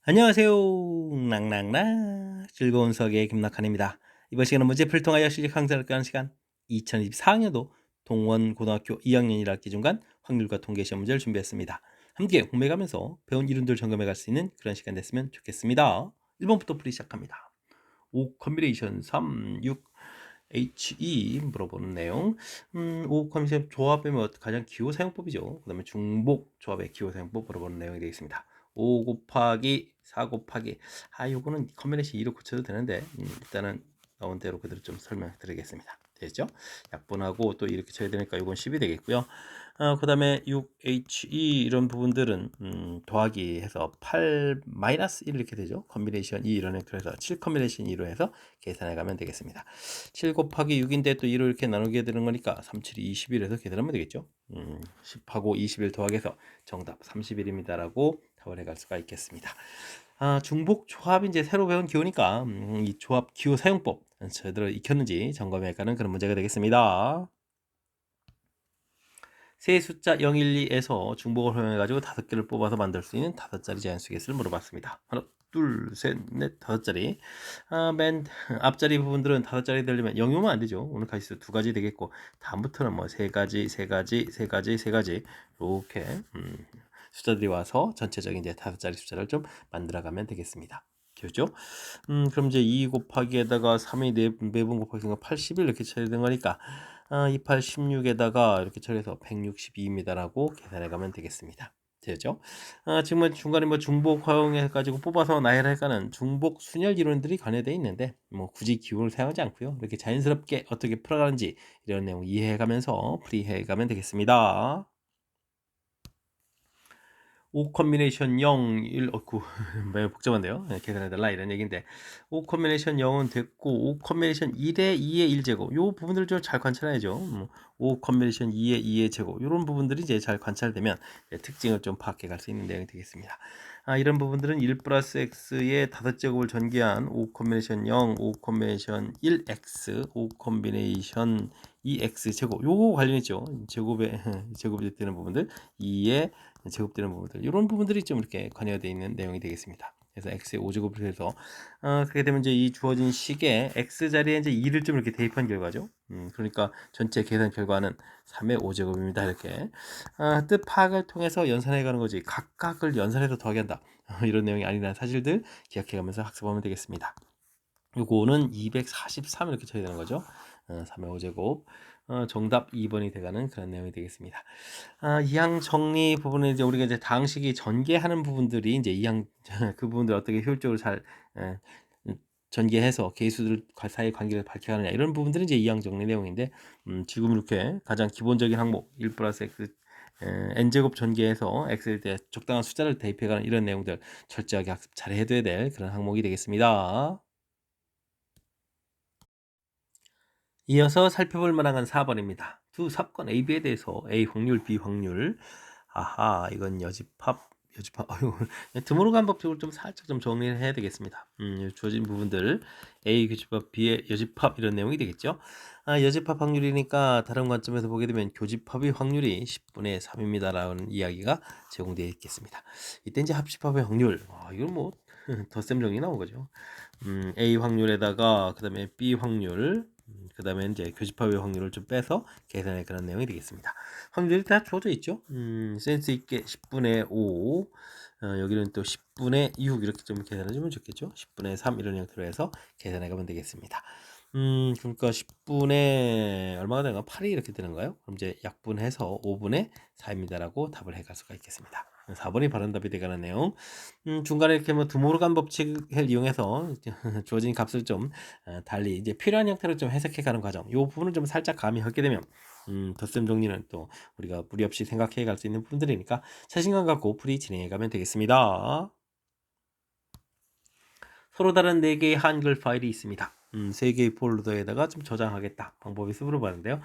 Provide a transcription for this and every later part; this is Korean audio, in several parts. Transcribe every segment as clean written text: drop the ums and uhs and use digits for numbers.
안녕하세요. 낭낭낭 즐거운 수학의 김낙한입니다. 이번 시간은 문제풀이를 통하여 실력 향상을 꾀하는 시간 2024학년도 동원고등학교 2학년 1학기 중간 확률과 통계 시험 문제를 준비했습니다. 함께 공부해가면서 배운 이론들 점검해갈 수 있는 그런 시간 됐으면 좋겠습니다. 1번부터 풀이 시작합니다. 5 컨비네이션 3, 6 HE 물어보는 내용 5 컨비네이션 조합이면 가장 기호 사용법이죠. 그 다음에 중복 조합의 기호 사용법 물어보는 내용이 되겠습니다. 5 곱하기 4 곱하기 요거는 컨비네이션 2로 고쳐도 되는데 일단은 나온 대로 그대로 좀 설명해 드리겠습니다. 되죠? 약분하고 또 이렇게 쳐야 되니까 이건 10이 되겠고요. 그 다음에 6HE 이런 부분들은 더하기 해서 8 마이너스 1 이렇게 되죠. 컨비네이션 2 이런 그래서 7 컨비네이션 2로 해서 계산해 가면 되겠습니다. 7 곱하기 6인데 또 2로 이렇게 나누게 되는 거니까 3, 7이 21에서 계산하면 되겠죠. 10하고 21 더하기해서 정답 31입니다라고 답을 해갈 수가 있겠습니다. 중복 조합이 이제 새로 배운 기호니까 이 조합 기호 사용법 제대로 익혔는지 점검해 가는 그런 문제가 되겠습니다. 세 숫자 012에서 중복을 활용해가지고 5개를 뽑아서 만들 수 있는 5자리 자연수 개수를 물어봤습니다. 하나, 둘, 셋, 넷, 5자리. 맨 앞자리 부분들은 5자리 되려면 0이 오면 안 되죠. 오늘 가지수 2가지 되겠고 다음부터는 뭐 3가지, 3가지, 3가지, 3가지 이렇게 숫자들이 와서 전체적인 이제 5자리 숫자를 좀 만들어가면 되겠습니다. 그렇죠? 그럼 이제 2 곱하기에다가 3이 4번 곱하기 81 이렇게 쳐야 되는 거니까 28, 16에다가 이렇게 처리해서 162입니다라고 계산해 가면 되겠습니다. 되죠? 지금은 중간에 뭐 중복 활용해 가지고 뽑아서 나열할까는 중복 순열 이론들이 관여되어 있는데 뭐 굳이 기호를 사용하지 않고요. 이렇게 자연스럽게 어떻게 풀어가는지 이런 내용 이해해 가면서 풀이해 가면 되겠습니다. 5 컨비네이션 0, 1, 매우 복잡한데요. 네, 계산해달라 이런 얘기인데 5 컨비네이션 0은 됐고 5 컨비네이션 1에 2의 1제곱 요 부분들을 좀 잘 관찰해야죠. 5 컨비네이션 2의 2의 제곱 이런 부분들이 이제 잘 관찰되면 특징을 좀 파악해 갈 수 있는 내용이 되겠습니다. 이런 부분들은 1 플러스 x의 5제곱을 전개한 5 컨비네이션 0, 5 컨비네이션 1x, 5 컨비네이션 2x 제곱 요거 관련있죠. 제곱에 제곱이 되는 부분들 2의 제곱되는 부분들 이런 부분들이 좀 이렇게 관여되어 있는 내용이 되겠습니다. 그래서 x의 5제곱을 해서 그렇게 되면 이제 이 주어진 식에 x 자리에 이제 2를 좀 이렇게 대입한 결과죠. 그러니까 전체 계산 결과는 3의 5제곱입니다. 이렇게 뜻 파악을 통해서 연산해 가는 거지 각각을 연산해서 더하기 한다 이런 내용이 아니라는 사실들 기억해 가면서 학습하면 되겠습니다. 요거는 243 이렇게 쳐야 되는 거죠. 3의 5제곱 정답 2번이 돼가는 그런 내용이 되겠습니다. 이항 정리 부분은 이제 우리가 이제 다항식이 전개하는 부분들이 이제 이항 그 부분들 어떻게 효율적으로 잘 에, 전개해서 개수들 사이의 관계를 밝혀가느냐 이런 부분들은 이제 이항 정리 내용인데 지금 이렇게 가장 기본적인 항목 1 플러스 x n제곱 전개해서 x에 대해 적당한 숫자를 대입해가는 이런 내용들 철저하게 학습 잘 해둬야 될 그런 항목이 되겠습니다. 이어서 살펴볼 만한 4번입니다. 두 사건 A, B에 대해서 A 확률, B 확률. 이건 여집합. 드모로 간법적으로 좀 살짝 좀 정리를 해야 되겠습니다. 주어진 부분들 A 교집합, B의 여집합 이런 내용이 되겠죠. 여집합 확률이니까 다른 관점에서 보게 되면 교집합의 확률이 10분의 3입니다라는 이야기가 제공되어 있겠습니다. 이때 이제 합집합의 확률, 이건 뭐 덧셈 정리 나온 거죠. A 확률에다가 그 다음에 B 확률 그 다음에 이제 교집합의 확률을 좀 빼서 계산할 그런 내용이 되겠습니다. 확률이 다 주어져 있죠. 센스 있게 10분의 5 여기는 또 10분의 6 이렇게 좀 계산해 주면 좋겠죠. 10분의 3 이런 형태로 해서 계산해 가면 되겠습니다. 그러니까 10분의 얼마가 되나 8이 이렇게 되는가요? 그럼 이제 약분해서 5분의 4입니다라고 답을 해갈 수가 있겠습니다. 4번이 바른 답이 되가는 내용. 중간에 이렇게 뭐 드모르간 법칙을 이용해서 주어진 값을 좀 달리 이제 필요한 형태로 좀 해석해가는 과정. 이 부분을 좀 살짝 감이 하게 되면 덧셈 정리는 또 우리가 무리 없이 생각해 갈 수 있는 부분들이니까 자신감 갖고 풀이 진행해 가면 되겠습니다. 서로 다른 4개의 한글 파일이 있습니다. 3개의 폴더에다가 좀 저장하겠다. 방법이 있어 물어봤는데요.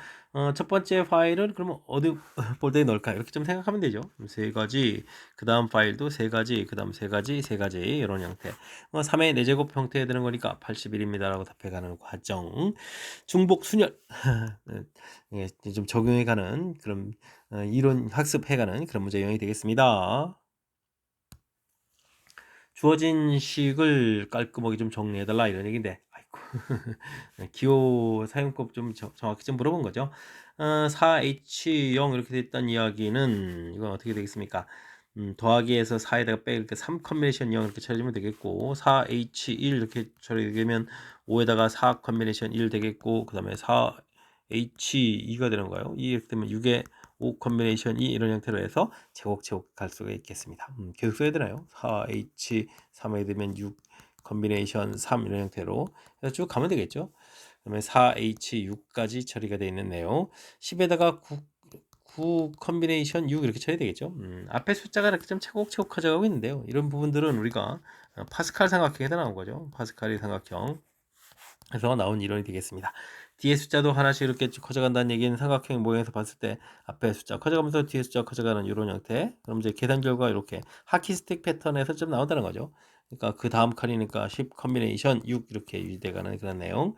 첫 번째 파일은 그러면 어디 폴더에 넣을까? 이렇게 좀 생각하면 되죠. 3가지, 그 다음 파일도 3가지, 그 다음 3가지, 3가지 이런 형태. 3의 4제곱 형태에 되는 거니까 81입니다라고 답해가는 과정. 중복 순열 예, 좀 적용해가는 그런 이론 학습해가는 그런 문제 유형이 되겠습니다. 주어진 식을 깔끔하게 좀 정리해달라 이런 얘기인데, 아이고 기호 사용법 좀 정확히 좀 물어본 거죠. 4H0 이렇게 됐던 이야기는 이건 어떻게 되겠습니까? 더하기에서 4에다가 빼 이렇게 3 컨비네이션 0 이렇게 처리하면 되겠고, 4H1 이렇게 처리되면 5에다가 4 컨비네이션 1 되겠고, 그 다음에 4H2가 되는 거예요. 이렇게 되면 6에 5 컨비네이션 2 이런 형태로 해서 제곱제곱 갈 수가 있겠습니다. 계속 써야 되나요? 4H 3에 되면 6 컨비네이션 3 이런 형태로 해서 쭉 가면 되겠죠. 그다음에 4H6까지 처리가 되어 있는 내용. 10에다가 9 컨비네이션 6 이렇게 쳐야 되겠죠. 앞에 숫자가 이렇게 좀 차곡차곡 가져가고 있는데요. 이런 부분들은 우리가 파스칼 삼각형에서 나온 거죠. 파스칼의 삼각형. 에서 나온 이론이 되겠습니다. 뒤에 숫자도 하나씩 이렇게 쭉 커져간다는 얘기는 삼각형 모양에서 봤을 때 앞에 숫자 커져가면서 뒤에 숫자 커져가는 이런 형태. 그럼 이제 계산 결과 이렇게 하키스틱 패턴에서 좀 나온다는 거죠. 그러니까 그 다음 칸이니까 10 컨비네이션 6 이렇게 유지돼가는 그런 내용.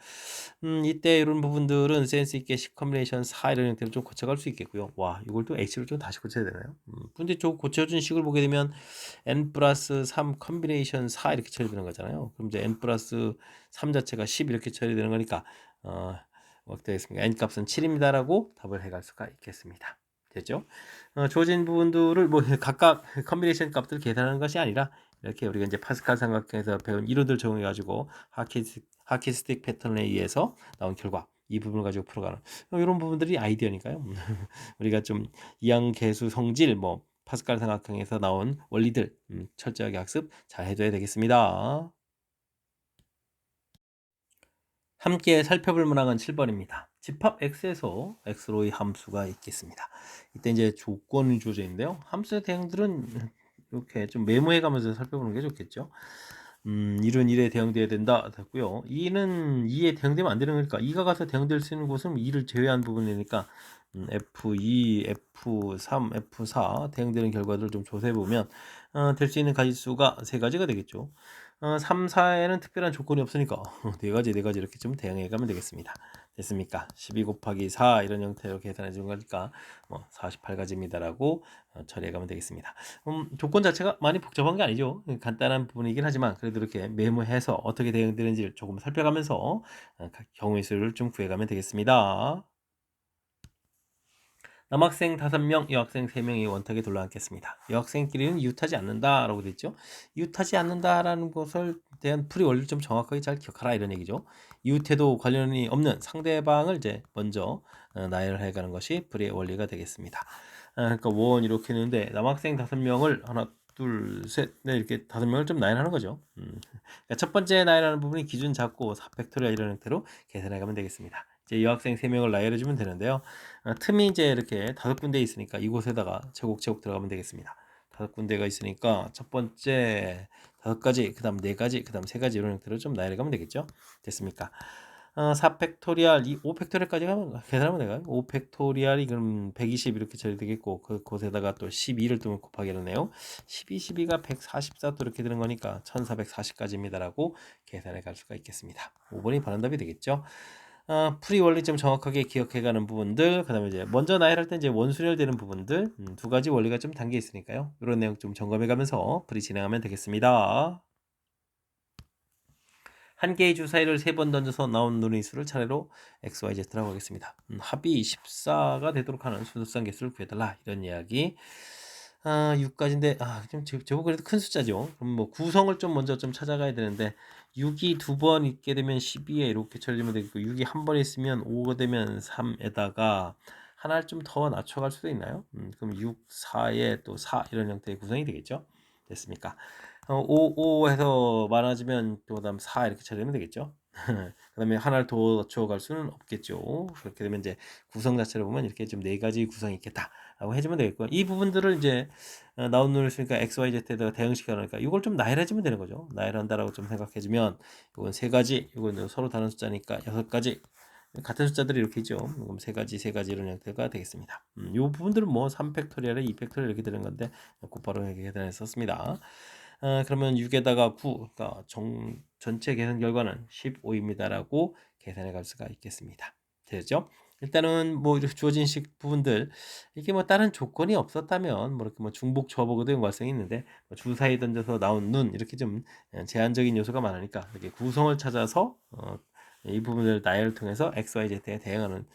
이때 이런 부분들은 센스 있게 10 컨비네이션 4 이런 형태로 좀 고쳐갈 수 있겠고요. 와, 이걸 또 H로 좀 다시 고쳐야 되나요? 근데 좀 고쳐준 식을 보게 되면 n 플러스 3 컨비네이션 4 이렇게 처리되는 거잖아요. 그럼 이제 n 플러스 3 자체가 10 이렇게 처리되는 거니까 어떻게 되겠습니까? n 값은 7입니다라고 답을 해갈 수가 있겠습니다. 됐죠? 주어진 부분들을 뭐 각각 컨비네이션 값들 계산하는 것이 아니라 이렇게 우리가 이제 파스칼 삼각형에서 배운 이론들 적용해 가지고 하키스틱 패턴에 의해서 나온 결과 이 부분을 가지고 풀어가는 이런 부분들이 아이디어니까요. 우리가 좀 이항계수 성질 뭐 파스칼 삼각형에서 나온 원리들 철저하게 학습 잘 해줘야 되겠습니다. 함께 살펴볼 문항은 7번입니다. 집합 x에서 x로의 함수가 있겠습니다. 이때 이제 조건이 주어져 있는데요. 함수의 대응들은 이렇게 좀 메모해 가면서 살펴보는 게 좋겠죠. 1은 1에 대응돼야 된다 됐고요. 2는 2에 대응되면 안 되는 거니까 2가 가서 대응될 수 있는 곳은 2를 제외한 부분이니까 F2, F3, F4 대응되는 결과들을 좀 조사해 보면 될 수 있는 가지수가 세 가지가 되겠죠. 3, 4에는 특별한 조건이 없으니까 네 가지 이렇게 좀 대응해 가면 되겠습니다. 됐습니까? 12 곱하기 4 이런 형태로 계산해 준 거니까 48가지입니다라고 처리해 가면 되겠습니다. 조건 자체가 많이 복잡한 게 아니죠. 간단한 부분이긴 하지만 그래도 이렇게 메모해서 어떻게 대응되는지 조금 살펴가면서 경우의 수를 좀 구해가면 되겠습니다. 남학생 5명, 여학생 3명이 원탁에 둘러앉겠습니다. 여학생끼리는 이웃하지 않는다라고 되어 있죠. 이웃하지 않는다라는 것을 대한 풀이 원리를 좀 정확하게 잘 기억하라 이런 얘기죠. 이웃해도 관련이 없는 상대방을 이제 먼저 나열해 가는 것이 풀이의 원리가 되겠습니다. 그러니까 원 이렇게 했는데 남학생 5명을 하나 둘, 셋, 네, 이렇게 5명을 좀 나열하는 거죠. 그러니까 첫 번째 나열하는 부분이 기준 잡고 4팩토리얼 이런 형태로 계산해 가면 되겠습니다. 이제 여학생 3명을 나열해 주면 되는데요. 틈이 이제 이렇게 5군데 있으니까 이곳에다가 제곡제곡 들어가면 되겠습니다. 5군데가 있으니까 첫 번째 5가지, 그 다음 4가지, 그 다음 3가지 이런 형태로 좀 나열해 가면 되겠죠. 됐습니까? 4팩토리얼, 5팩토리얼까지 가면 계산하면 돼요. 5팩토리얼이 그럼 120 이렇게 처리되겠고 그곳에다가 또 12를 또 곱하게 되네요. 12, 12가 144 또 이렇게 되는 거니까 1440까지입니다라고 계산해 갈 수가 있겠습니다. 5번이 바른 답이 되겠죠. 풀이 원리 좀 정확하게 기억해가는 부분들, 그 다음에 이제 먼저 나열할 때 이제 원순열되는 부분들, 두 가지 원리가 좀 담겨 있으니까요. 이런 내용 좀 점검해가면서 풀이 진행하면 되겠습니다. 한 개의 주사위를 3번 던져서 나온 눈의 수를 차례로 x, y, z라고 하겠습니다. 합이 14가 되도록 하는 순수성 개수를 구해달라 이런 이야기. 6가지인데 좀 제법 그래도 큰 숫자죠. 그럼 뭐 구성을 좀 먼저 좀 찾아가야 되는데 6이 2번 있게 되면 12에 이렇게 처리되면 되겠고 6이 한 번 있으면 5가 되면 3에다가 하나를 좀 더 낮춰갈 수도 있나요? 그럼 6, 4에 또 4 이런 형태의 구성이 되겠죠. 됐습니까? 5 해서 많아지면 또 그다음 4 이렇게 처리하면 되겠죠. 그다음에 하나를 더 낮춰갈 수는 없겠죠. 그렇게 되면 이제 구성 자체를 보면 이렇게 좀 4가지 구성이 있겠다라고 해주면 되겠고 이 부분들을 이제 나온 놈을 쓰니까 x, y, z에다가 대응시켜 놓으니까 이걸 좀 나열해주면 되는 거죠. 나열한다라고 좀 생각해주면 이건 3가지, 이건 서로 다른 숫자니까 6가지. 같은 숫자들이 이렇게 있죠. 그럼 3가지 이런 형태가 되겠습니다. 이 부분들은 뭐 3팩토리얼에 2팩토리얼 이렇게 되는 건데 곧바로 계산했었습니다. 그러면 6에다가 9, 그러니까 전체 계산 결과는 15입니다라고 계산해 갈 수가 있겠습니다. 되죠? 일단은 뭐 이렇게 주어진 식 부분들 이게 뭐 다른 조건이 없었다면 뭐 이렇게 뭐 중복 조합어도 연관성이 있는데 뭐 주사위 던져서 나온 눈 이렇게 좀 제한적인 요소가 많으니까 이렇게 구성을 찾아서 이 부분을 나열을 통해서 x, y, z에 대응하는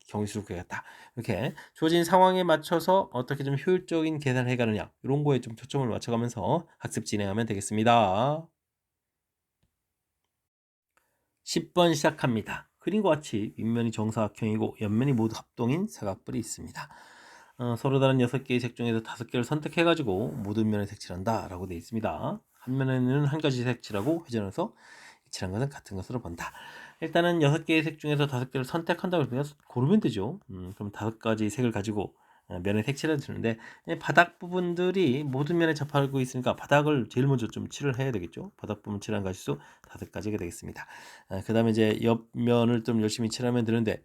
경우수를 구해갔다. 이렇게 주어진 상황에 맞춰서 어떻게 좀 효율적인 계산을 해가느냐 이런 거에 좀 초점을 맞춰가면서 학습 진행하면 되겠습니다. 10번 시작합니다. 그림과 같이 윗면이 정사각형이고 옆면이 모두 합동인 사각뿔이 있습니다. 서로 다른 6개의 색 중에서 5개를 선택해가지고 모든 면에 색칠한다 라고 되어 있습니다. 한 면에는 한 가지 색칠하고 회전해서 칠한 것은 같은 것으로 본다. 일단은 6개의 색 중에서 5개를 선택한다고 그냥 고르면 되죠. 그럼 5가지 색을 가지고 면에 색칠해 주는데 바닥 부분들이 모든 면에 접하고 있으니까 바닥을 제일 먼저 좀 칠을 해야 되겠죠. 바닥 부분 칠한 가지수 5가지가 되겠습니다. 그 다음에 이제 옆면을 좀 열심히 칠하면 되는데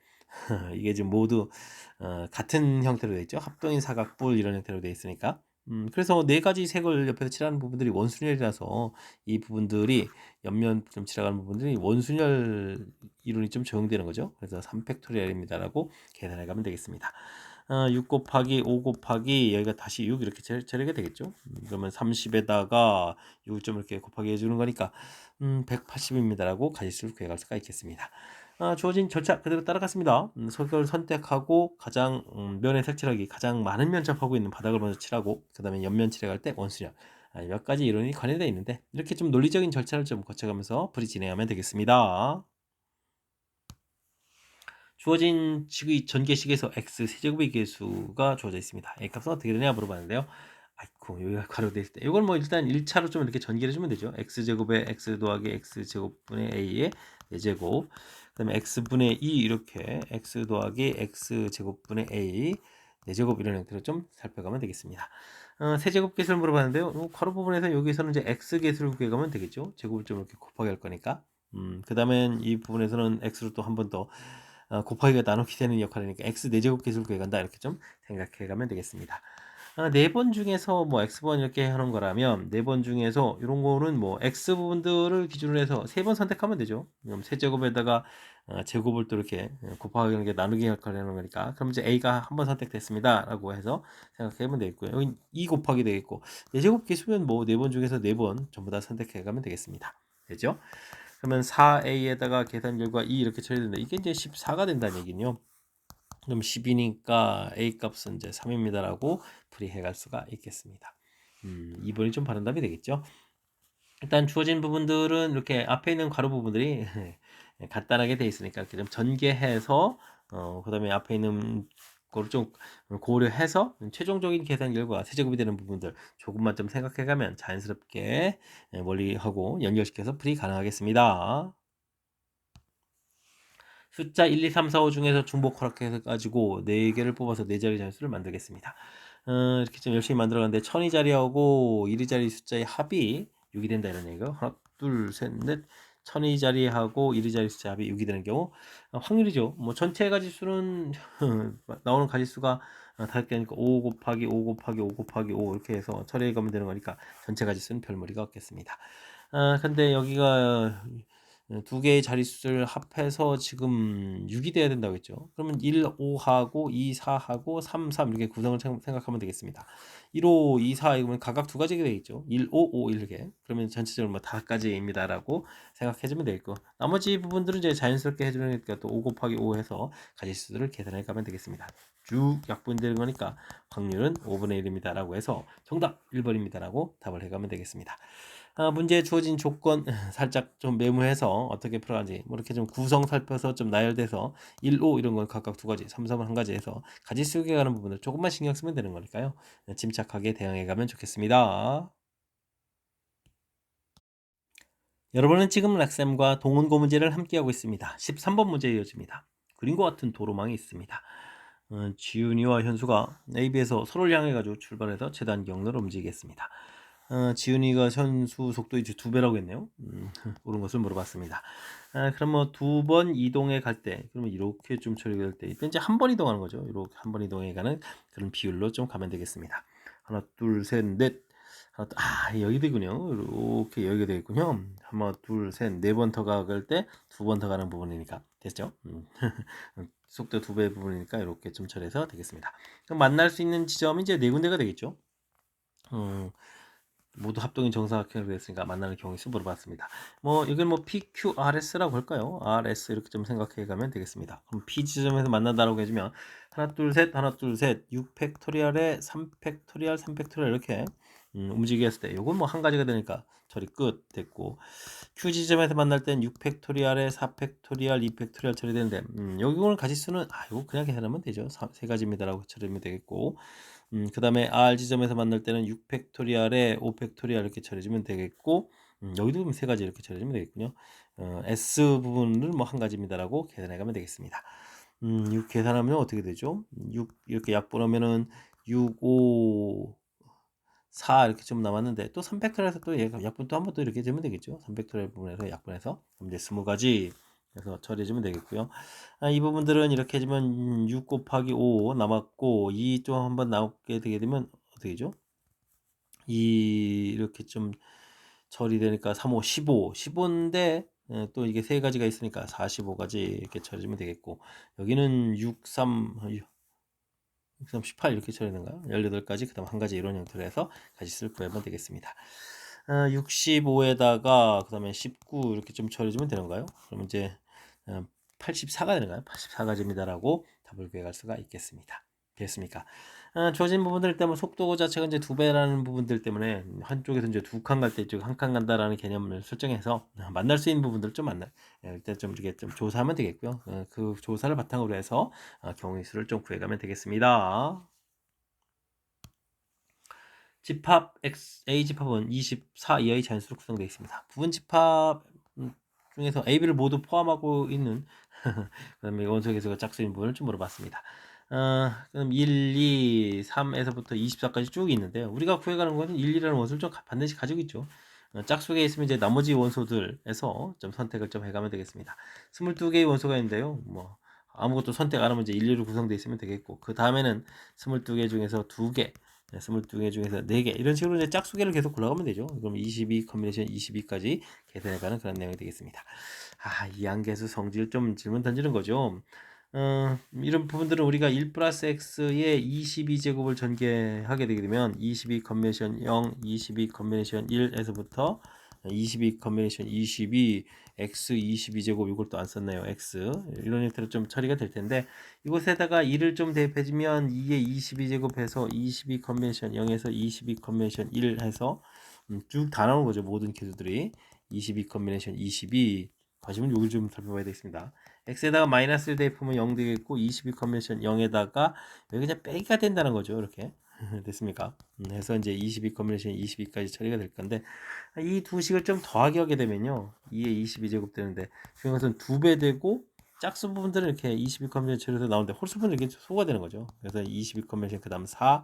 이게 지금 모두 같은 형태로 되어 있죠. 합동인 사각뿔 이런 형태로 되어 있으니까 그래서 4가지 색을 옆에서 칠하는 부분들이 원순열이라서 이 부분들이 옆면 좀 칠해가는 부분들이 원순열 이론이 좀 적용되는 거죠. 그래서 3팩토리얼입니다라고 계산해 가면 되겠습니다. 6 곱하기 5 곱하기 여기가 다시 6 이렇게 처리가 되겠죠. 그러면 30에다가 6을 좀 이렇게 곱하기 해주는 거니까 180입니다라고 가지수를 구해갈 수가 있겠습니다. 주어진 절차 그대로 따라갔습니다. 속을 선택하고 가장 면에 색칠하기 가장 많은 면 접하고 있는 바닥을 먼저 칠하고 그 다음에 옆면 칠해갈 때 원수열 몇 가지 이론이 관련되어 있는데 이렇게 좀 논리적인 절차를 좀 거쳐가면서 풀이 진행하면 되겠습니다. 주어진 식의 전개식에서 x 세제곱의 개수가 주어져 있습니다. a 값은 어떻게 되냐 물어봤는데요. 아이고 여기가 괄호되어 있을 때 이걸 뭐 일단 1차로 좀 이렇게 전개를 해주면 되죠. x제곱에 x 더하기 x제곱분의 a의 4제곱 그 다음에 x분의 2 이렇게 x 더하기 x제곱분의 a 4제곱 이런 형태로 좀 살펴가면 되겠습니다. 세제곱 개수를 물어봤는데요. 괄호 부분에서 여기서는 이제 x 개수를 구해가면 되겠죠. 제곱을 좀 이렇게 곱하기 할 거니까. 그 다음엔 이 부분에서는 x로 또 한 번 더 곱하기가 나누기 되는 역할이니까 x 4제곱 개수를 구해간다 이렇게 좀 생각해 가면 되겠습니다. 4번 중에서 뭐 x번 이렇게 하는 거라면 4번 중에서 이런 거는 뭐 x 부분들을 기준으로 해서 3번 선택하면 되죠. 그럼 세제곱에다가 제곱을 또 이렇게 곱하기 하는 게 나누기 역할을 하는 거니까 그럼 이제 a가 한 번 선택됐습니다 라고 해서 생각하면 되겠고요. 여기 2 곱하기 되겠고 4제곱 개수면 뭐 4번 중에서 4번 전부 다 선택해 가면 되겠습니다. 되죠? 그러면 4a에다가 계산 결과 2 이렇게 처리된다. 이게 이제 14가 된다는 얘기요. 그럼 10이니까 a 값은 이제 3입니다라고 풀이해 갈 수가 있겠습니다. 2번이 좀 바른 답이 되겠죠. 일단 주어진 부분들은 이렇게 앞에 있는 괄호 부분들이 간단하게 돼 있으니까 이렇게 좀 전개해서 그다음에 앞에 있는 거를 좀 고려해서 최종적인 계산 결과 세제곱이 되는 부분들 조금만 좀 생각해 가면 자연스럽게 원리하고 연결시켜서 풀이 가능하겠습니다. 숫자 1, 2, 3, 4, 5 중에서 중복 허락해서 가지고 4개를 뽑아서 4자리 자릿수를 만들겠습니다. 이렇게 좀 열심히 만들어갔는데 1000위자리하고 1위자리 숫자의 합이 6이 된다 이런 얘기고 하나, 둘, 셋, 넷 1000위자리하고 1위자리 숫자 합이 6이 되는 경우 확률이죠. 뭐 전체 가지수는 나오는 가지수가 5개니까 5 곱하기 5 곱하기 5 곱하기 5 이렇게 해서 처리해 가면 되는 거니까 전체 가지수는 별 무리가 없겠습니다. 근데 여기가 2개의 자릿수를 합해서 지금 6이 돼야 된다고 했죠. 그러면 1, 5하고 2, 4하고 3, 3 이렇게 구성을 생각하면 되겠습니다. 1, 5, 2, 4 이거면 각각 2가지가 되겠죠. 1, 5, 5 이렇게. 그러면 전체적으로 뭐 5가지입니다라고 생각해주면 되겠고 나머지 부분들은 이제 자연스럽게 해주니까 또 5 곱하기 5 해서 가지수들을 계산해 가면 되겠습니다. 쭉 약분되는 거니까 확률은 5분의 1입니다라고 해서 정답 1번입니다라고 답을 해가면 되겠습니다. 문제에 주어진 조건 살짝 좀 메모해서 어떻게 풀어가지 뭐 이렇게 좀 구성 살펴서 좀 나열돼서 1, 5 이런 건 각각 2가지, 3, 4은 한 가지 해서 가지수 가는 부분을 조금만 신경 쓰면 되는 거니까요. 침착하게 대응해 가면 좋겠습니다. 여러분은 지금 락쌤과 동원고 문제를 함께하고 있습니다. 13번 문제 이어집니다. 그림과 같은 도로망이 있습니다. 지훈이와 현수가 AB에서 서로를 향해 가지고 출발해서 재단 경로로 움직이겠습니다. 지훈이가 현수 속도 이제 2배라고 했네요. 옳은 것을 물어봤습니다. 그럼 뭐 2번 이동해 갈 때, 그러면 이렇게 좀 처리될 때, 이제 한 번 이동하는 거죠. 이렇게 한 번 이동해 가는 그런 비율로 좀 가면 되겠습니다. 하나, 둘, 셋, 넷. 여기 되군요. 이렇게 여기가 되겠군요. 하나, 둘, 셋, 4번 더 가갈 때 2번 더 가는 부분이니까 됐죠? 속도 2배 부분이니까 이렇게 좀 처리해서 되겠습니다. 그럼 만날 수 있는 지점이 이제 네 군데가 되겠죠. 모두 합동이 정사각형으로 됐으니까 만나는 경우의 수 물어봤습니다. 뭐 이건 뭐 PQRS라고 할까요? RS 이렇게 좀 생각해 가면 되겠습니다. 그럼 P 지점에서 만난다라고 해주면 하나 둘 셋 하나 둘 셋 6 팩토리얼에 3 팩토리얼 3 팩토리얼 이렇게 움직이게 했을 때 요건 뭐 한 가지가 되니까 처리 끝 됐고, Q 지점에서 만날 땐 6 팩토리얼에 4 팩토리얼 2 팩토리얼 처리되는데 여기 가지수는 이거 그냥 계산하면 되죠. 세 가지입니다라고 처리하면 되겠고, 그 다음에 R 지점에서 만날 때는 6 팩토리얼에 5 팩토리얼 이렇게 처리해주면 되겠고, 여기도 세 가지 이렇게 처리해주면 되겠군요. S 부분은 뭐 한 가지입니다라고 계산해가면 되겠습니다. 6 계산하면 어떻게 되죠? 6 이렇게 약분하면은 6, 5, 4 이렇게 좀 남았는데 또 3팩토리얼에서 또 얘가 약분 또 한 번 더 이렇게 되면 되겠죠. 3팩토리얼 부분에서 약분해서 그럼 이제 20가지 그래서 처리해주면 되겠고요. 이 부분들은 이렇게 해주면 6 곱하기 5 남았고 2 좀 한번 나오게 되게 되면 어떻게 되죠? 2 이렇게 좀 처리되니까 3, 5, 15, 15인데 또 이게 세 가지가 있으니까 45가지 이렇게 처리해주면 되겠고, 여기는 6, 3, 6, 3, 18 이렇게 처리되는가요? 18가지, 그 다음 한 가지 이런 형태로 해서 가지수를 구해보면 되겠습니다. 65에다가 그 다음에 19 이렇게 좀 처리해주면 되는가요? 그럼 이제 84가 되는가요? 84가지입니다라고 답을 구해갈 수가 있겠습니다. 됐습니까? 주어진 부분들 때문에 속도 자체가 이제 2배라는 부분들 때문에 한쪽에서 이제 2칸 갈 때 이쪽 1칸 간다라는 개념을 설정해서 만날 수 있는 부분들 좀 일단 좀 이렇게 좀 조사하면 되겠고요. 그 조사를 바탕으로 해서 경우의 수를 좀 구해가면 되겠습니다. 집합 A 집합은 24 이하의 자연수로 구성되어 있습니다. 부분 집합 중에서 A, B를 모두 포함하고 있는 그다음에 원소계수가 짝수인 부분을 좀 물어봤습니다. 그럼 1, 2, 3에서부터 24까지 쭉 있는데요. 우리가 구해가는 것은 1, 2라는 원소를 좀 반드시 가지고 있죠. 짝수에 있으면 이제 나머지 원소들에서 좀 선택을 좀 해가면 되겠습니다. 22개의 원소가 있는데요. 뭐 아무것도 선택 안 하면 이제 1, 2로 구성되어 있으면 되겠고, 그 다음에는 22개 중에서 2개, 22개 중에서 4개 이런 식으로 이제 짝수계를 계속 골라가면 되죠. 그럼 22 컨비네이션 22까지 계산해가는 그런 내용이 되겠습니다. 이항계수 성질 좀 질문 던지는 거죠. 이런 부분들은 우리가 1 플러스 x의 22제곱을 전개하게 되게 되면 22 컨비네이션 0, 22 컨비네이션 1에서부터 22 컨비네이션 22, x 22제곱 이걸 또 안 썼네요. x 이런 형태로 좀 처리가 될 텐데, 이곳에다가 2를 좀 대입해주면 2의 22제곱 해서 22 컨비네이션 0에서 22 컨비네이션 1 해서 쭉 다 나오는 거죠. 모든 개수들이 22 컨비네이션 22 과시면 여기 좀 살펴봐야 되겠습니다. x에다가 마이너스를 대입하면 0 되겠고, 22 컨비네이션 0에다가 여기 그냥 빼기가 된다는 거죠. 이렇게 됐습니까? 해서 이제 22 컨비네이션 22까지 처리가 될 건데, 이 두 식을 좀 더하기 하게 되면요 2의 22제곱 되는데 중요한 것은 2배 되고, 짝수 부분들은 이렇게 22 컨비네이션 처리해서 나오는데 홀수 부분은 이렇게 소가 되는 거죠. 그래서 22 컨비네이션 그 다음 4,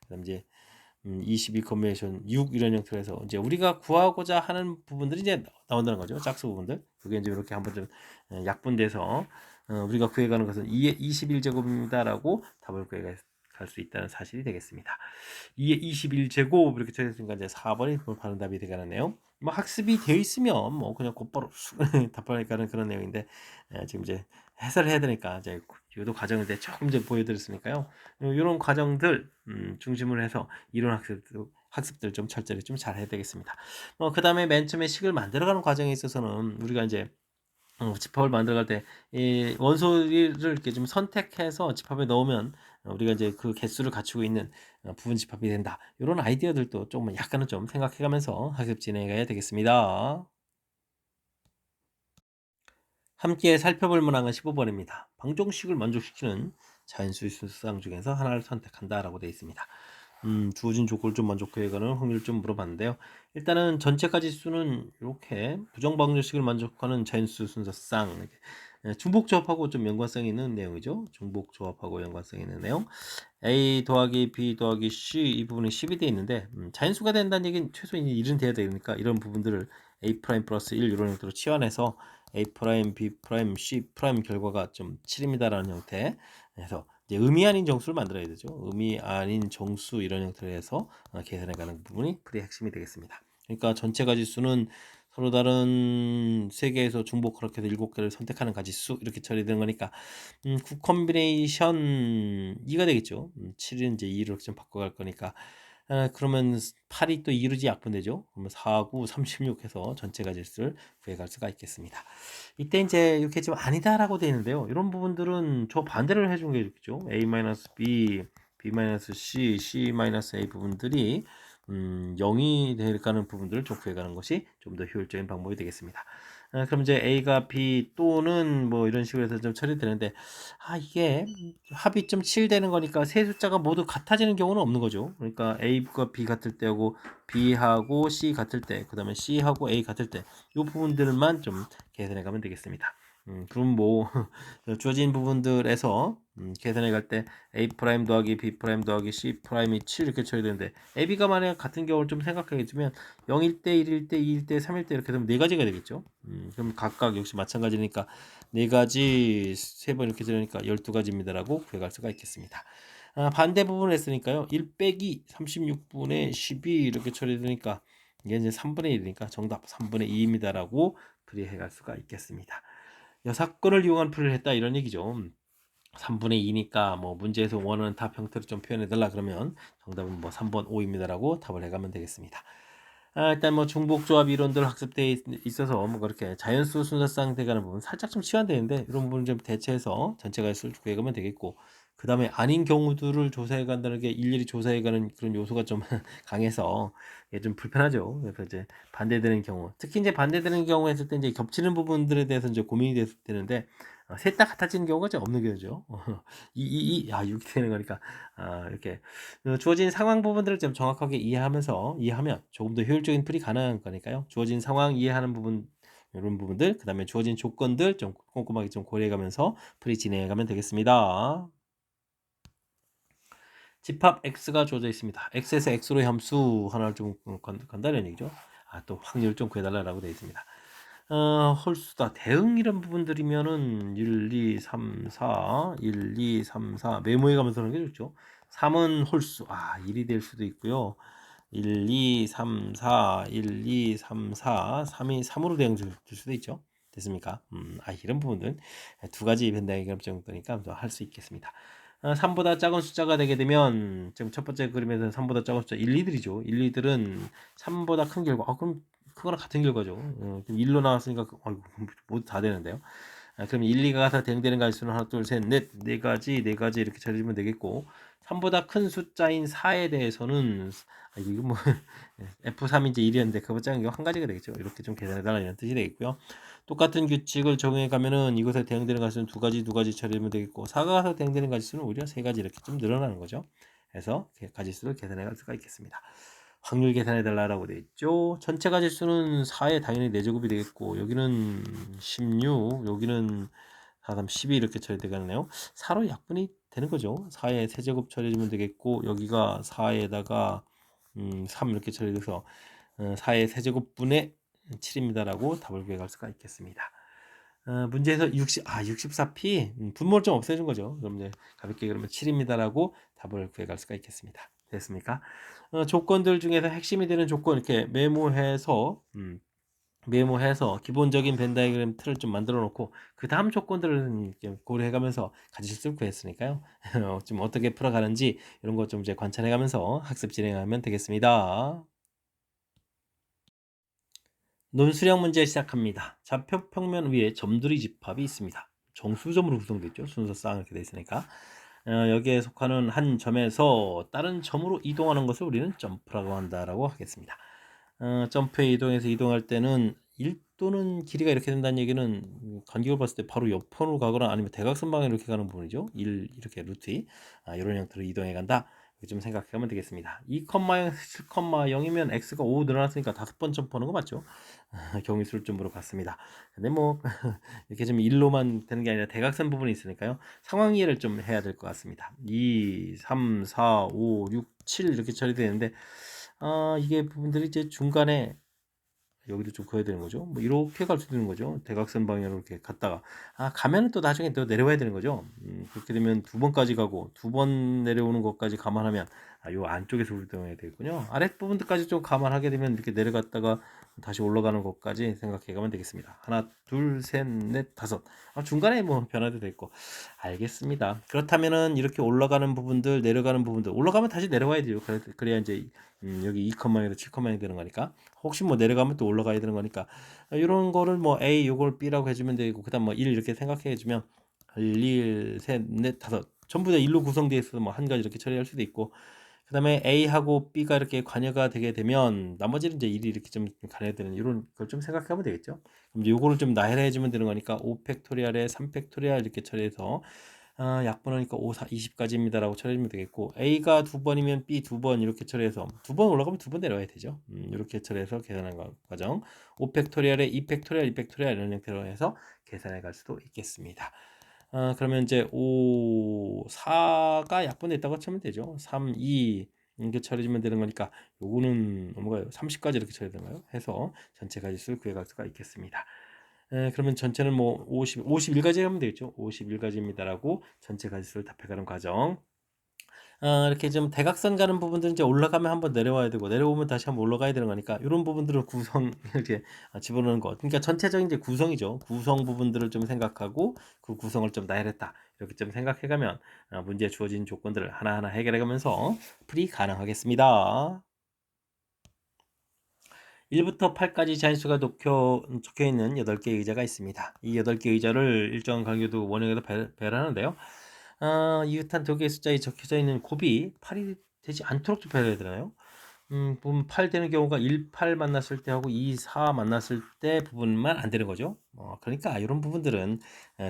그 다음 이제 22 컨비네이션 6 이런 형태로 해서 이제 우리가 구하고자 하는 부분들이 이제 나온다는 거죠. 짝수 부분들. 그게 이제 이렇게 한번 좀 약분돼서 우리가 구해가는 것은 2의 21제곱입니다라고 답을 구해갈 수 있다는 사실이 되겠습니다. 2의 21제곱 이렇게 쳐있으니까 이제 4번이 바른 답이 되겠네요. 뭐 학습이 되어 있으면 뭐 그냥 곧바로 답하니까는 그런 내용인데, 지금 이제 해설을 해야 되니까 이제 유도 과정을 이제 조금 이제 보여드렸으니까요. 이런 과정들 중심으로 해서 이론 학습들 좀 철저히 좀 잘 해야 되겠습니다. 그 다음에 맨 처음에 식을 만들어가는 과정에 있어서는 우리가 이제 집합을 만들어갈 때 이 원소를 이렇게 좀 선택해서 집합에 넣으면 우리가 이제 그 개수를 갖추고 있는 부분 집합이 된다. 이런 아이디어들도 조금 약간은 좀 생각해가면서 학습 진행해야 되겠습니다. 함께 살펴볼 문항은 15번입니다. 방정식을 만족시키는 자연수수상 중에서 하나를 선택한다라고 되어 있습니다. 주어진 조건을 좀 만족해가는 확률을 좀 물어봤는데요. 일단은 전체 가지수는 이렇게 부정방정식을 만족하는 자연수 순서상 중복 조합하고 좀 연관성이 있는 내용이죠. 중복 조합하고 연관성이 있는 내용. A 더하기 B 더하기 C 이 부분이 10이 되어 있는데 자연수가 된다는 얘기는 최소 1은 돼야 되니까 이런 부분들을 A 프라임 플러스 1 이런 형태로 치환해서 A 프라임, B 프라임, C 프라임 결과가 좀 7입니다라는 형태 해서 이제 의미 아닌 정수를 만들어야 되죠. 의미 아닌 정수 이런 형태로 해서 계산해가는 부분이 풀이의 핵심이 되겠습니다. 그러니까 전체 가지수는 서로 다른 세 개에서 중복 그렇게 해서 7개를 선택하는 가지수 이렇게 처리되는 거니까 9 콤비네이션 2가 되겠죠. 7은 이제 2로 좀 바꿔갈 거니까 그러면 8이 또 2로 약분되죠. 그러면 4, 9, 36 해서 전체 가지수를 구해갈 수가 있겠습니다. 이때 이제 이렇게 좀 아니다라고 되어 있는데요. 이런 부분들은 저 반대를 해준 게 좋겠죠. A-B, B-C, C-A 부분들이 0이 되가는 부분들을 좀 구해가는 것이 좀 더 효율적인 방법이 되겠습니다. 그럼 이제 A가 B 또는 뭐 이런 식으로 해서 좀 처리되는데 이게 합이 좀 7 되는 거니까 세 숫자가 모두 같아지는 경우는 없는 거죠. 그러니까 A가 B 같을 때하고 B하고 C 같을 때, 그 다음에 C하고 A 같을 때 이 부분들만 좀 계산해 가면 되겠습니다. 그럼 뭐 주어진 부분들에서 계산해 갈 때 A 프라임 더하기 B 프라임 더하기 C 프라임이 7 이렇게 처리되는데 A, B가 만약 같은 경우를 좀 생각하게 되면 0일 때, 1일 때, 2일 때, 3일 때 이렇게 되면 네 가지가 되겠죠. 그럼 각각 역시 마찬가지니까 네 가지 세 번 이렇게 들으니까 12가지입니다라고 구해갈 수가 있겠습니다. 반대 부분을 했으니까요. 1 빼기 36분의 12 이렇게 처리되니까 이게 이제 3분의 1이니까 정답 3분의 2입니다라고 풀이해 갈 수가 있겠습니다. 여사건을 이용한 풀이를 했다 이런 얘기죠. 3분의 2니까 뭐 문제에서 원하는 답 형태로 좀 표현해 달라 그러면 정답은 뭐 3번 5입니다라고 답을 해가면 되겠습니다. 일단 뭐 중복조합 이론들 학습되어 있어서 뭐 그렇게 자연수 순서상 돼가는 부분 살짝 좀 치환되는데 이런 부분 좀 대체해서 전체가 구해가면 되겠고 그 다음에 아닌 경우들을 조사해 간다는 게 일일이 조사해 가는 그런 요소가 좀 강해서 이게 좀 불편하죠. 그래서 이제 반대되는 경우 특히 이제 반대되는 경우 했을 때 이제 겹치는 부분들에 대해서 이제 고민이 되는데 셋 다 같아지는 경우가 좀 없는 거죠. 이렇게 되는 거니까 이렇게 주어진 상황 부분들을 좀 정확하게 이해하면 조금 더 효율적인 풀이 가능한 거니까요. 주어진 상황 이해하는 부분 이런 부분들 그 다음에 주어진 조건들 좀 꼼꼼하게 좀 고려해가면서 풀이 진행해가면 되겠습니다. 집합 x가 주어져 있습니다. x에서 x로의 함수 하나를 좀 간다는 얘기죠. 또 확률 좀 구해달라고 되어 있습니다. 홀수다. 대응 이런 부분들이면은 1, 2, 3, 4, 1, 2, 3, 4 메모해 가면서 하는 게 좋죠. 3은 홀수. 1이 될 수도 있고요. 1, 2, 3, 4, 1, 2, 3, 4, 3이 3으로 대응 줄 수도 있죠. 됐습니까? 이런 부분은 두 가지 벤다이그램 정도니까 할 수 있겠습니다. 3보다 작은 숫자가 되게 되면 지금 첫 번째 그림에서 3보다 작은 숫자 1, 2들이죠. 1, 2들은 3보다 큰 결과. 그럼 그거랑 같은 결과죠. 그럼 1로 나왔으니까 모두 다 되는데요. 그럼 1, 2가 가서 대응되는 가지수는 하나, 둘, 셋, 넷, 네 가지 이렇게 찾아주면 되겠고 3보다 큰 숫자인 4에 대해서는 이거 뭐 F3인지 1이었는데 그거 작은 게 한 가지가 되겠죠. 이렇게 좀 계산해달라 이런 뜻이 되겠고요. 똑같은 규칙을 적용해 가면은 이것에 대응되는 가지수는 두 가지 처리하면 되겠고 4가 가서 대응되는 가지수는 오히려 세 가지 이렇게 좀 늘어나는 거죠. 그래서 가지수를 계산해 갈 수가 있겠습니다. 확률 계산해 달라고 되어 있죠. 전체 가지수는 4에 당연히 4제곱이 되겠고 여기는 16, 여기는 4, 3, 12 이렇게 처리되겠네요. 4로 약분이 되는 거죠. 4에 세제곱 처리해주면 되겠고 여기가 4에다가 3 이렇게 처리돼서 4의 세제곱분의 7입니다라고 답을 구해갈 수가 있겠습니다. 문제에서 64p 분모를 좀 없애준 거죠. 그럼 이제 가볍게 그러면 7입니다라고 답을 구해갈 수가 있겠습니다. 됐습니까? 조건들 중에서 핵심이 되는 조건 이렇게 메모해서 기본적인 벤 다이그램 틀을 좀 만들어 놓고 그 다음 조건들을 고려해 가면서 가지수를 구했으니까요. 좀 어떻게 풀어가는지 이런 거 좀 이제 관찰해 가면서 학습 진행하면 되겠습니다. 논술형 문제 시작합니다. 좌표 평면 위에 점들이 집합이 있습니다. 정수점으로 구성되어 있죠. 순서상 이렇게 되어 있으니까. 여기에 속하는 한 점에서 다른 점으로 이동하는 것을 우리는 점프라고 한다라고 하겠습니다. 점프에 이동해서 이동할 때는 1도는 길이가 이렇게 된다는 얘기는 간격을 봤을 때 바로 옆으로 가거나 아니면 대각선 방향으로 이렇게 가는 부분이죠. 1 이렇게 루트 이런 형태로 이동해 간다. 좀 생각하면 되겠습니다. 2,0, 7,0이면 x가 5 늘어났으니까 5번 점프하는 거 맞죠? 경위수를 좀 물어봤습니다. 근데 뭐 이렇게 좀 1로만 되는 게 아니라 대각선 부분이 있으니까요. 상황 이해를 좀 해야 될 것 같습니다. 2, 3, 4, 5, 6, 7 이렇게 처리되는데 이게 부분들이 이제 중간에 여기도 좀 그어야 되는 거죠. 뭐 이렇게 갈 수도 있는 거죠. 대각선 방향으로 이렇게 갔다가 가면은 또 나중에 또 내려와야 되는 거죠. 그렇게 되면 두 번까지 가고 두 번 내려오는 것까지 감안하면 요 안쪽에서 이동해야 되겠군요. 아랫부분들까지 좀 감안하게 되면 이렇게 내려갔다가 다시 올라가는 것까지 생각해 가면 되겠습니다. 하나, 둘, 셋, 넷, 다섯. 중간에 뭐 변화도 됐고. 알겠습니다. 그렇다면은 이렇게 올라가는 부분들, 내려가는 부분들, 올라가면 다시 내려와야 돼요. 그래야 이제 여기 2,0에서 7,0이 되는 거니까. 혹시 뭐 내려가면 또 올라가야 되는 거니까. 이런 거를 뭐 A, 요걸 B라고 해주면 되고, 그 다음 뭐 1 이렇게 생각해 해주면 1, 2, 셋, 넷, 다섯. 전부 다 1로 구성되어 있어서 뭐 한 가지 이렇게 처리할 수도 있고, 그 다음에 A하고 B가 이렇게 관여가 되게 되면 나머지는 이제 1이 이렇게 좀 관여되는 이런 걸 좀 생각하면 되겠죠. 그럼 요거를 좀 나열해 주면 되는 거니까 5팩토리얼에 3팩토리얼 이렇게 처리해서 약분하니까 5, 4, 20까지입니다 라고 처리해주면 되겠고, A가 두 번이면 B 두 번 이렇게 처리해서 두 번 올라가면 두 번 내려와야 되죠. 이렇게 처리해서 계산한 과정 5팩토리얼에 2팩토리얼, 2팩토리얼 이런 형태로 해서 계산해 갈 수도 있겠습니다. 그러면 이제 5, 4가 약분됐다고 치면 되죠. 3, 2 이렇게 처리해주면 되는 거니까 요거는 뭔가요? 30까지 이렇게 처리되나요? 해서 전체 가지수를 구해갈 수가 있겠습니다. 그러면 전체는 뭐 51가지 하면 되겠죠. 51가지입니다라고 전체 가지수를 답해가는 과정. 이렇게 좀 대각선 가는 부분들은 이제 올라가면 한번 내려와야 되고, 내려오면 다시 한번 올라가야 되는 거니까 이런 부분들을 구성 이렇게 집어넣는 것. 그러니까 전체적인 이제 구성이죠. 구성 부분들을 좀 생각하고 그 구성을 좀 나열했다. 이렇게 좀 생각해가면 문제에 주어진 조건들을 하나하나 해결해가면서 풀이 가능하겠습니다. 1부터 8까지 자연수가 적혀 있는 8개 의자가 있습니다. 이 8개 의자를 일정한 간격도 원형에서 배열하는데요. 이웃한 두 개의 숫자에 적혀져 있는 곱이 8이 되지 않도록 좀 배열해야 되나요? 부분 8 되는 경우가 1, 8 만났을 때 하고 2, 4 만났을 때 부분만 안 되는 거죠. 그러니까 이런 부분들은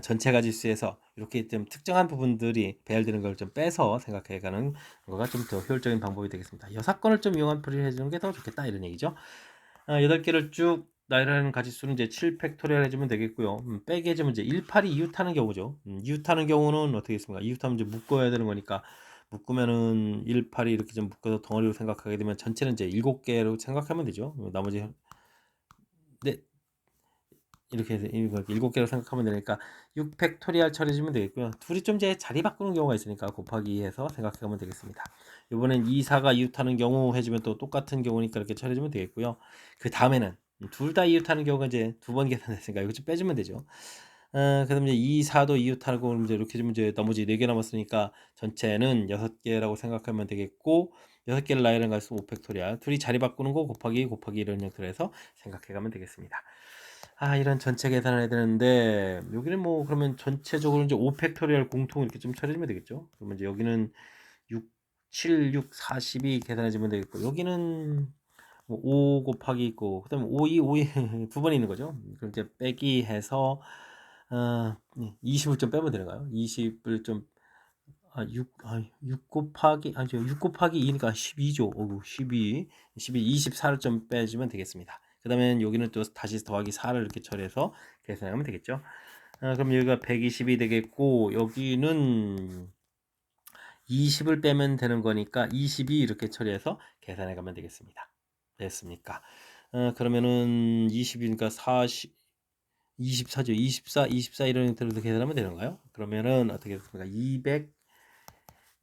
전체 가지수에서 이렇게 좀 특정한 부분들이 배열되는 걸 좀 빼서 생각해 가는 거가 좀 더 효율적인 방법이 되겠습니다. 여사건을 좀 이용한 풀이를 해주는 게 더 좋겠다 이런 얘기죠. 8개를 쭉 나열하는 가지수는 이제 7 팩토리얼 해주면 되겠고요. 빼기 해주면 이제 1, 8이 이웃하는 경우죠. 이웃하는 경우는 어떻게 있습니까? 이웃하면 이제 묶어야 되는 거니까 묶으면은 1, 8이 이렇게 좀 묶어서 덩어리로 생각하게 되면 전체는 이제 7개로 생각하면 되죠. 나머지 네, 이렇게 해서 7개로 생각하면 되니까 6 팩토리얼 처리해주면 되겠고요. 둘이 좀 이제 자리 바꾸는 경우가 있으니까 곱하기 해서 생각하면 되겠습니다. 이번엔 2, 4가 이웃하는 경우 해주면 또 똑같은 경우니까 이렇게 처리해주면 되겠고요. 그 다음에는 둘 다 이웃하는 경우가 이제 두 번 계산됐으니까 이거 좀 빼주면 되죠. 그다음 이제 2, 4도 이웃하고 이제 이렇게 해주면 이제 나머지 4개 남았으니까 전체는 6개라고 생각하면 되겠고, 6개를 나열한 가지수 5 팩토리얼, 둘이 자리 바꾸는 거 곱하기 이런 형태로 해서 생각해가면 되겠습니다. 이런 전체 계산을 해야 되는데, 여기는 뭐 그러면 전체적으로 이제 5 팩토리얼 공통 이렇게 좀 처리하면 되겠죠. 그러면 이제 여기는 6, 7, 6, 42 계산해주면 되겠고, 여기는 뭐5 곱하기 있고, 그다음에 5, 2, 5, 2 두 번 있는 거죠. 그럼 이제 빼기 해서 20을 좀 빼면 되는가요? 20을 좀 6 곱하기 아니죠. 6 곱하기 2니까 12죠. 12, 24를 좀 빼주면 되겠습니다. 그 다음에 여기는 또 다시 더하기 4를 이렇게 처리해서 계산하면 되겠죠. 그럼 여기가 120이 되겠고, 여기는 20을 빼면 되는 거니까 22 이렇게 처리해서 계산해 가면 되겠습니다. 됐습니까? 그러면은 20이니까 40, 24죠. 24 이런 형태로 계산하면 되는가요? 그러면은 어떻게 됐습니까?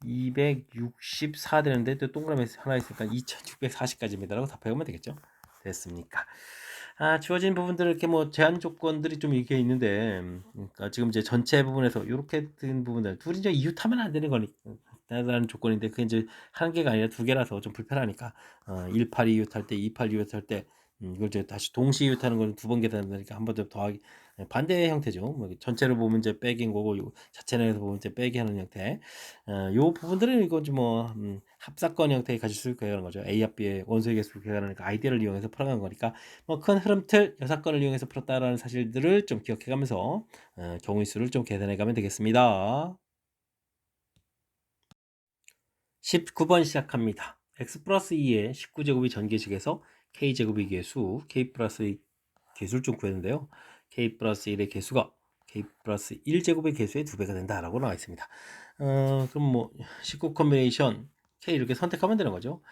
264 되는데 또 동그라미 하나 있으니까 2640까지입니다라고 답해보면 되겠죠. 됐습니까? 주어진 부분들 이렇게 뭐 제한 조건들이 좀 이렇게 있는데, 그러니까 지금 이제 전체 부분에서 이렇게 된 부분들 둘이 이제 이웃하면 안 되는 거니까 라는 조건인데, 그게 이제 한 개가 아니라 두 개라서 좀 불편하니까 18 이웃할 때, 28 이웃할 때 이걸 이제 다시 동시 이웃하는 걸 두 번 계산하니까 한 번 더 더하기 반대 형태죠. 뭐 전체를 보면 이제 빼기인 거고, 요 자체 내에서 보면 이제 빼기 하는 형태. 요 부분들은 이건 뭐 합사건 형태의 가지수를 구하는 거죠. A 합 B의 원소의 개수를 구하니까 아이디어를 이용해서 풀어가는 거니까 뭐 큰 흐름틀 여사건을 이용해서 풀었다라는 사실들을 좀 기억해가면서 경우의 수를 좀 계산해가면 되겠습니다. 19번 시작합니다. x 플러스 2의 19제곱이 전개식에서 k제곱의 개수, k 플러스 2 개수를 좀 구했는데요. k 플러스 1의 개수가 k 플러스 1제곱의 개수의 2배가 된다라고 나와 있습니다. 그럼 뭐 19 컨비네이션 k 이렇게 선택하면 되는 거죠.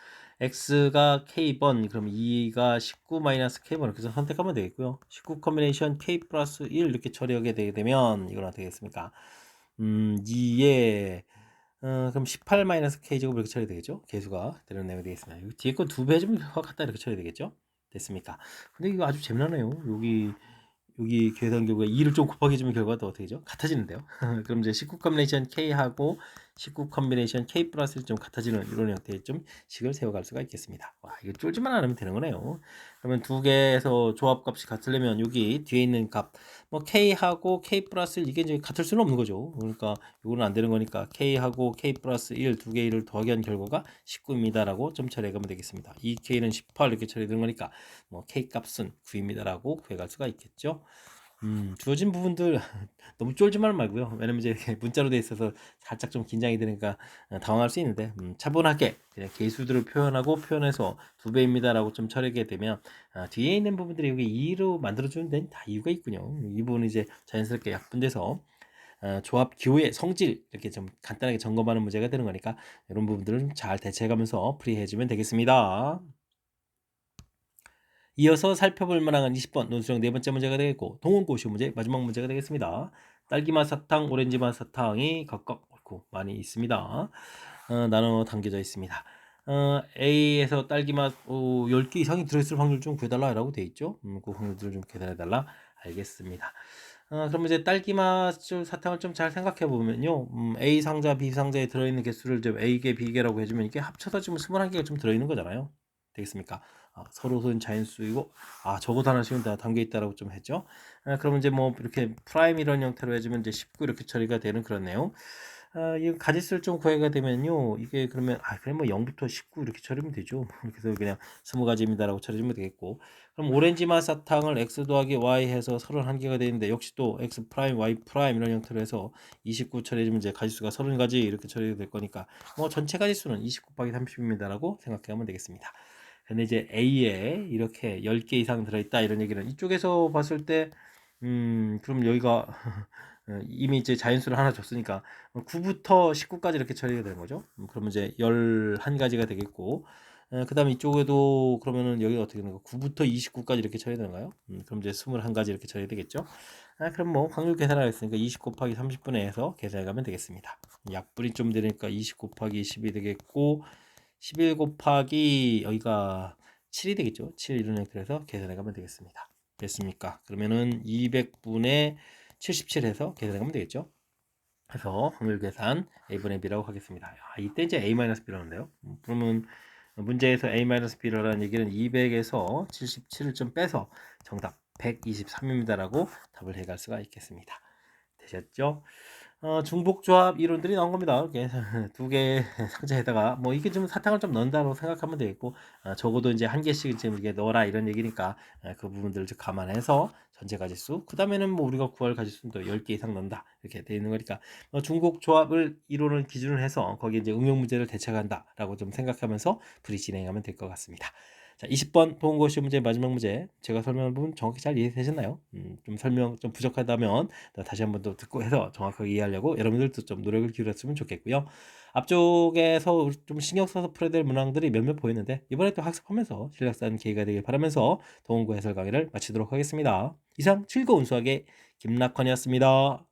x가 k번, 그럼 2가 19 마이너스 k번 이렇게 선택하면 되겠고요. 19 컨비네이션 k 플러스 1 이렇게 처리하게 되게 되면 이건 어떻게 되겠습니까? 2에 그럼 18 마이너스 k제곱 이렇게 처리되겠죠? 개수가 되는 내용이 되겠습니다. 뒤에 거 2배 해주면 같다 이렇게 처리되겠죠? 됐습니까? 근데 이거 아주 재미나네요. 여기 계산 결과 2를 좀 곱하기 주면 결과가 어떻게 되죠? 같아지는데요. 그럼 이제 19 컨비네이션 K하고 19 컨비네이션 K 플러스를 좀 같아지는 이런 형태의 좀 식을 세워갈 수가 있겠습니다. 와, 이거 쫄지만 않으면 되는 거네요. 그러면 두 개에서 조합값이 같으려면 여기 뒤에 있는 값, 뭐 K하고 K 플러스 이게 이제 같을 수는 없는 거죠. 그러니까 이거는 안 되는 거니까 K하고 K 플러스 1 두 개 일을 더하기 한 결과가 19입니다라고 좀 처리해가면 되겠습니다. 이 K는 18 이렇게 처리되는 거니까 뭐 K 값은 9입니다라고 구해갈 수가 있겠죠. 주어진 부분들 너무 쫄지만 말고요. 왜냐면 이제 이렇게 문자로 돼 있어서 살짝 좀 긴장이 되니까 당황할 수 있는데 차분하게 그냥 개수들을 표현하고 표현해서 2배입니다라고 좀 처리하게 되면 뒤에 있는 부분들이 여기 2로 만들어주는 데는 다 이유가 있군요. 이 부분은 이제 자연스럽게 약분돼서 조합 기호의 성질 이렇게 좀 간단하게 점검하는 문제가 되는 거니까 이런 부분들은 잘 대체해가면서 풀이해주면 되겠습니다. 이어서 살펴볼 만한 20번 논술형 네 번째 문제가 되겠고 동원고시 문제 마지막 문제가 되겠습니다. 딸기맛 사탕, 오렌지맛 사탕이 각각 옳고 많이 있습니다. 나눠 담겨져 있습니다. A에서 딸기맛 10개 이상이 들어있을 확률 좀 구해달라 라고 되어 있죠. 그 확률들을 좀 계산해달라. 알겠습니다. 그럼 이제 딸기맛 사탕을 좀 잘 생각해 보면요. A 상자, B 상자에 들어있는 개수를 좀 A개, B개라고 해주면 이게 합쳐서 지금 21개가 좀 들어있는 거잖아요. 되겠습니까? 서로는 자연수이고 저것 하나씩은 다 담겨 있다라고 좀 했죠. 그러면 이제 뭐 이렇게 프라임 이런 형태로 해주면 이제 19 이렇게 처리가 되는 그런 내용. 이 가짓수를 좀 구해가 되면요. 이게 그러면 그냥 뭐 0부터 19 이렇게 처리하면 되죠. 그래서 그냥 20가지입니다라고 처리하면 되겠고. 그럼 오렌지 맛 사탕을 x 더하기 y 해서 31개가 되는데 역시 또 x 프라임 y 프라임 이런 형태로 해서 29 처리해주면 이제 가짓수가 30가지 이렇게 처리가 될 거니까 뭐 전체 가짓수는 29 곱하기 30입니다라고 생각하면 되겠습니다. 근데 이제 A에 이렇게 10개 이상 들어있다 이런 얘기는 이쪽에서 봤을 때 그럼 여기가 이미 이제 자연수를 하나 줬으니까 9부터 19까지 이렇게 처리가 되는 거죠. 그러면 이제 11가지가 되겠고 그 다음에 이쪽에도 그러면은 여기가 어떻게 되는 거 9부터 29까지 이렇게 처리되는가요? 그럼 이제 21가지 이렇게 처리되겠죠. 그럼 뭐 확률 계산을 했으니까 20 곱하기 30분의 해서 계산해 가면 되겠습니다. 약분이 좀 되니까 20 곱하기 10이 되겠고 11 곱하기 여기가 7이 되겠죠. 7 이런 형태로 해서 계산해 가면 되겠습니다. 됐습니까? 그러면은 200분의 77 해서 계산해 가면 되겠죠. 그래서 확률 계산 A분의 B라고 하겠습니다. 이때 이제 A-B라는데요. 그러면 문제에서 A-B라는 얘기는 200에서 77을 좀 빼서 정답 123입니다라고 답을 해갈 수가 있겠습니다. 되셨죠? 중복조합 이론들이 나온 겁니다. 이렇게 두 개 상자에다가 뭐 이게 좀 사탕을 좀 넣는다고 생각하면 되겠고 적어도 이제 한 개씩 지금 이게 넣어라 이런 얘기니까 그 부분들을 좀 감안해서 전체 가짓수 그 다음에는 뭐 우리가 구할 가짓수는 또 10개 이상 넣는다 이렇게 되어 있는 거니까 중복조합을 이론을 기준으로 해서 거기에 이제 응용 문제를 대처한다라고 좀 생각하면서 풀이 진행하면 될 것 같습니다. 자, 20번 도움고시 문제 마지막 문제 제가 설명한 부분 정확히 잘 이해되셨나요? 좀 설명 좀 부족하다면 다시 한번 더 듣고 해서 정확하게 이해하려고 여러분들도 좀 노력을 기울였으면 좋겠고요. 앞쪽에서 좀 신경 써서 풀어야 될 문항들이 몇몇 보이는데 이번에 또 학습하면서 실력 쌓는 기회가 되길 바라면서 도움고 해설 강의를 마치도록 하겠습니다. 이상 즐거운 수학의 김낙헌이었습니다.